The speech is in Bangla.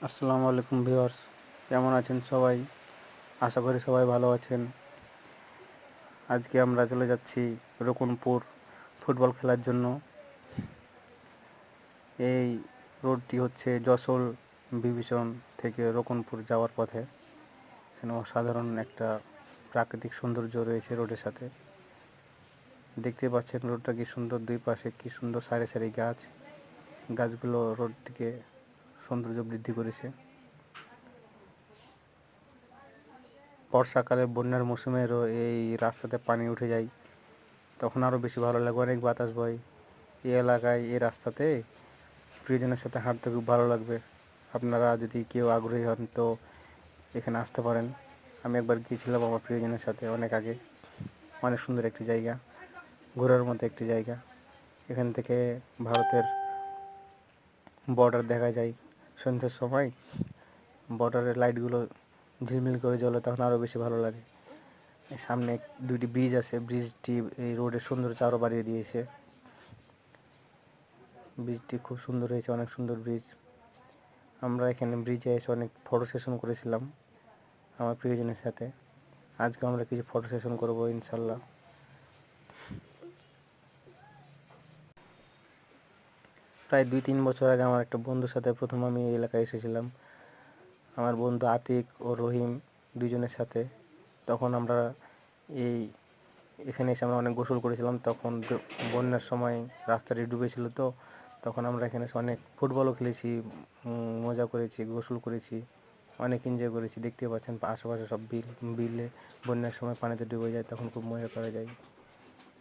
আসসালামু আলাইকুম ভিউয়ার্স, কেমন আছেন সবাই? আশা করি সবাই ভালো আছেন। আজকে আমরা চলে যাচ্ছি রকুনপুর ফুটবল খেলার জন্য। এই রোডটি হচ্ছে যশোর ডিভিশন থেকে রকুনপুর যাওয়ার পথে। এখানে অসাধারণ একটা প্রাকৃতিক সৌন্দর্য রয়েছে রোডের সাথে। দেখতে পাচ্ছেন রোডটা কি সুন্দর, দুই পাশে কি সুন্দর সারি সারি গাছ। গাছগুলো রোডটিকে সৌন্দর্য বৃদ্ধি করেছে। বর্ষাকালে বন্যার মৌসুমেরও এই রাস্তাতে পানি উঠে যায়, তখন আরও বেশি ভালো লাগে, অনেক বাতাস বয়। এই এলাকায় এই রাস্তাতে প্রিয়জনের সাথে হাঁটতে খুব ভালো লাগবে। আপনারা যদি কেউ আগ্রহী হন তো এখানে আসতে পারেন। আমি একবার গিয়েছিলাম আমার প্রিয়জনের সাথে অনেক আগে। অনেক সুন্দর একটি জায়গা, ঘোরার মতো একটি জায়গা। এখান থেকে ভারতের বর্ডার দেখা যায় সন্ধ্যের সময়। বর্ডারের লাইটগুলো ঝিলমিল করে জ্বলে, তখন আরও বেশি ভালো লাগে। সামনে দুইটি ব্রিজ আছে, ব্রিজটি এই রোডের সৌন্দর্য আরও বাড়িয়ে দিয়েছে। ব্রিজটি খুব সুন্দর হয়েছে, অনেক সুন্দর ব্রিজ। আমরা এখানে ব্রিজে এসে অনেক ফটো সেশন করেছিলাম আমার প্রিয়জনের সাথে। আজকে আমরা কিছু ফটো সেশন করবো ইনশাল্লাহ। প্রায় 2-3 বছর আগে আমার একটা বন্ধুর সাথে প্রথম আমি এই এলাকায় এসেছিলাম, আমার বন্ধু আতিক ও রহিম দুজনের সাথে। তখন আমরা এই এখানে এসে আমরা অনেক গোসল করেছিলাম। তখন বন্যার সময় রাস্তাটি ডুবেছিল, তো তখন আমরা এখানে এসে অনেক ফুটবলও খেলেছি, মজা করেছি, গোসল করেছি, অনেক এনজয় করেছি। দেখতে পাচ্ছেন আশেপাশে সব বিলে বন্যার সময় পানিতে ডুবে যায়, তখন খুব মজা করা যায়।